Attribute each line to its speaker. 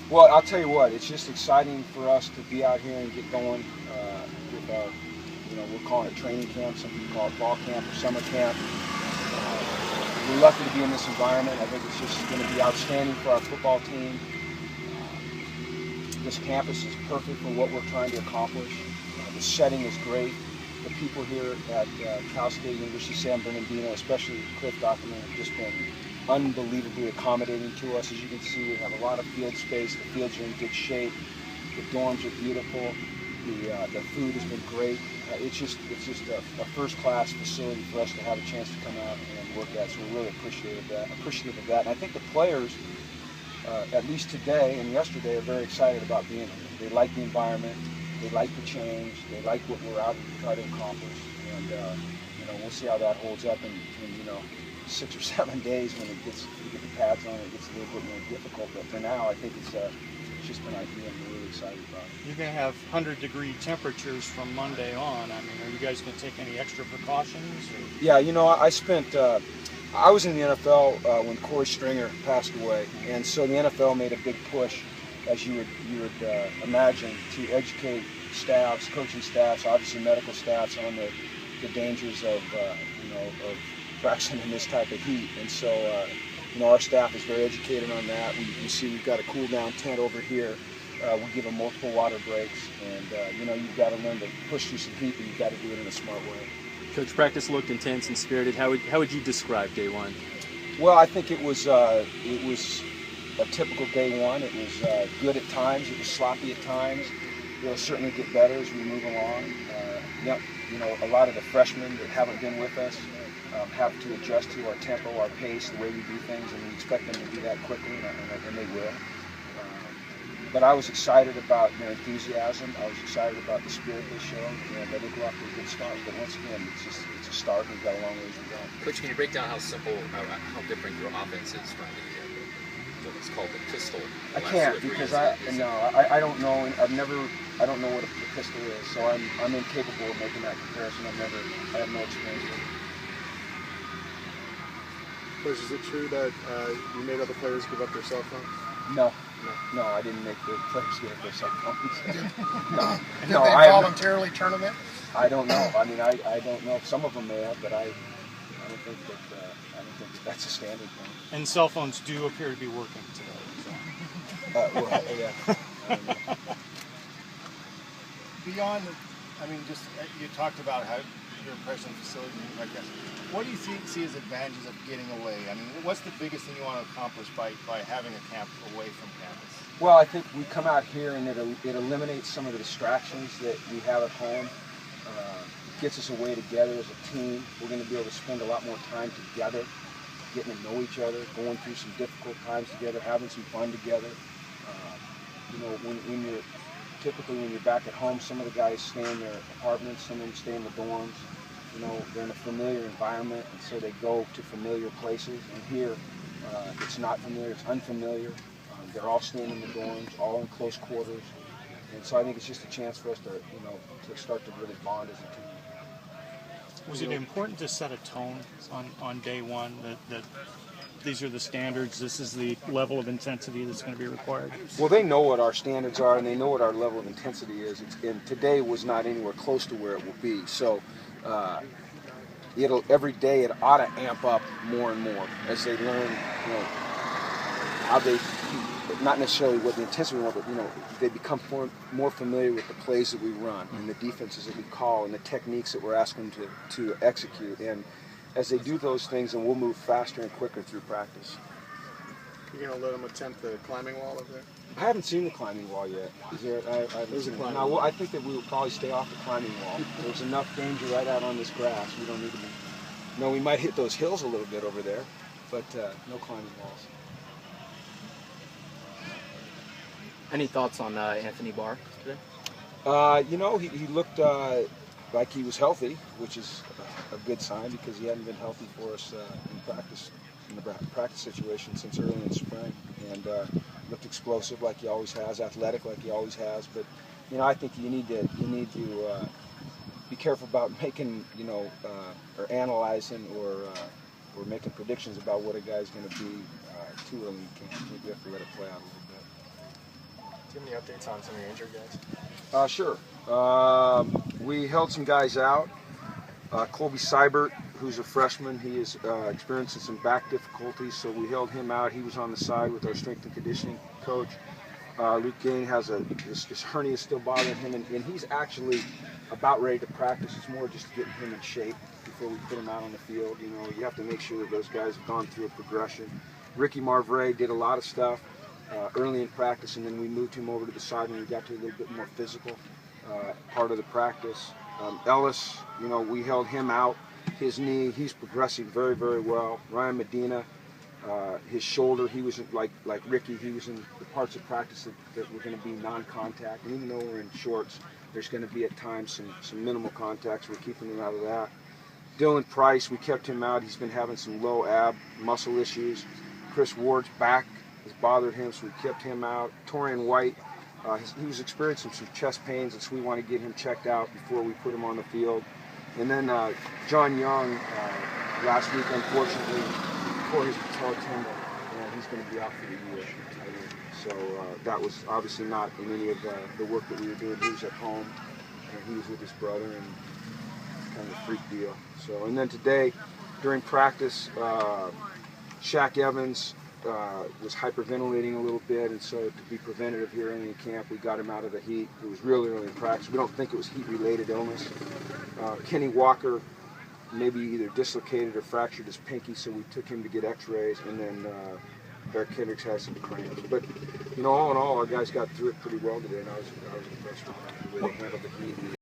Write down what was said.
Speaker 1: Well, I'll tell you what, it's just exciting for us to be out here and get going with our, we're calling it training camp. Some people call it fall camp or summer camp. We're lucky to be in this environment. I think it's just going to be outstanding for our football team. This campus is perfect for what we're trying to accomplish. The setting is great. The people here at Cal State University San Bernardino, especially Cliff Document, have just been unbelievably accommodating to us. As you can see, we have a lot of field space. The fields are in good shape. The dorms are beautiful. The food has been great. It's just a first-class facility for us to have a chance to come out and work at. So we're really appreciative of that. And I think the players, at least today and yesterday, are very excited about being here. They like the environment. They like the change. They like what we're out to try to accomplish. And we'll see how that holds up in 6 or 7 days when you get the pads on. It gets a little bit more difficult. But for now, I think it's just an idea, and we're really excited about it.
Speaker 2: You're going to have 100-degree temperatures from Monday on. I mean, are you guys going to take any extra precautions? Or?
Speaker 1: Yeah, I spent. I was in the NFL when Corey Stringer passed away, and so the NFL made a big push, as you would imagine, to educate staffs, coaching staffs, obviously medical staffs, on the dangers of practicing in this type of heat. And so our staff is very educated on that. You see we've got a cool down tent over here. We give them multiple water breaks, and you've got to learn to push through some heat, but you've got to do it in a smart way.
Speaker 3: Coach, practice looked intense and spirited. How would you describe day one?
Speaker 1: Well, I think it was a typical day one. It was good at times. It was sloppy at times. It'll certainly get better as we move along. A lot of the freshmen that haven't been with us have to adjust to our tempo, our pace, the way we do things, and we expect them to do that quickly, and they will. But I was excited about their enthusiasm. I was excited about the spirit they showed, and I think we're off to a good start. But once again, it's a start, and we've got a long ways to go.
Speaker 4: Coach, can you break down how different your offense is from what's called the pistol?
Speaker 1: I can't, because I don't know. I don't know what a pistol is, so I'm incapable of making that comparison. I have no experience with it.
Speaker 5: Coach, is it true that you made other players give up their cell phones?
Speaker 1: No, I didn't make the players give up their cell phones.
Speaker 6: Did they voluntarily turn them in?
Speaker 1: I don't know. I mean, I don't know. Some of them may have, but I don't think that's a standard thing.
Speaker 2: And cell phones do appear to be working today. So.
Speaker 1: Yeah.
Speaker 6: Beyond, just you talked about how your impression of the facility and things like that. What do you see as advantages of getting away? I mean, what's the biggest thing you want to accomplish by having a camp away from campus?
Speaker 1: Well, I think we come out here and it eliminates some of the distractions that we have at home. It gets us away together as a team. We're going to be able to spend a lot more time together, getting to know each other, going through some difficult times together, having some fun together. When you're back at home, some of the guys stay in their apartments, some of them stay in the dorms. They're in a familiar environment, and so they go to familiar places. And here, it's not familiar, it's unfamiliar. They're all staying in the dorms, all in close quarters. And so I think it's just a chance for us to start to really bond as a team.
Speaker 2: Was it important to set a tone on day one that these are the standards, this is the level of intensity that's going to be required?
Speaker 1: Well, they know what our standards are, and they know what our level of intensity is. And today was not anywhere close to where it will be. So every day it ought to amp up more and more as they learn, how they, not necessarily what the intensity we want, but they become more familiar with the plays that we run and the defenses that we call and the techniques that we're asking them to execute. And as they do those things, then we'll move faster and quicker through practice.
Speaker 5: You're going to let them attempt the climbing wall over there?
Speaker 1: I haven't seen the climbing wall yet.
Speaker 5: There's a climbing
Speaker 1: wall.
Speaker 5: wall.
Speaker 1: I think that we will probably stay off the climbing wall. There's enough danger right out on this grass. We don't need to be. No, we might hit those hills a little bit over there, but no climbing walls.
Speaker 3: Any thoughts on Anthony Barr today?
Speaker 1: He looked like he was healthy, which is a good sign because he hadn't been healthy for us in the practice situation since early in the spring, and looked explosive like he always has, athletic like he always has. But I think you need to be careful about making or analyzing or making predictions about what a guy's going to be too early in camp. I think we have to let it play out a little bit.
Speaker 5: Do you have any updates on some of your injured guys?
Speaker 1: Sure. We held some guys out. Colby Seibert, who's a freshman, he is experiencing some back difficulties, so we held him out. He was on the side with our strength and conditioning coach. Luke Gain has his hernia still bothering him, and he's actually about ready to practice. It's more just getting him in shape before we put him out on the field. You know, you have to make sure that those guys have gone through a progression. Ricky Marvray did a lot of stuff early in practice, and then we moved him over to the side when we got to a little bit more physical part of the practice. Ellis, you know, we held him out. His knee, he's progressing very, very well. Ryan Medina, his shoulder, he was like Ricky, he was in the parts of practice that were going to be non-contact. And even though we're in shorts, there's going to be at times some minimal contacts. We're keeping him out of that. Dylan Price, we kept him out. He's been having some low ab muscle issues. Chris Ward's back has bothered him, so we kept him out. Torian White, he was experiencing some chest pains, and so we want to get him checked out before we put him on the field. And then John Young, last week, unfortunately, tore his patella tendon, and he's going to be out for the year. So that was obviously not in any of the work that we were doing. He was at home, and he was with his brother, and kind of a freak deal. So, and then today, during practice, Shaq Evans was hyperventilating a little bit, and so to be preventative here in camp, we got him out of the heat. It was really early in practice. We don't think it was heat-related illness. Kenny Walker maybe either dislocated or fractured his pinky, so we took him to get x-rays, and then Eric Kendricks has some cramps. But, you know, all in all, our guys got through it pretty well today, and I was impressed with the way they handled the heat.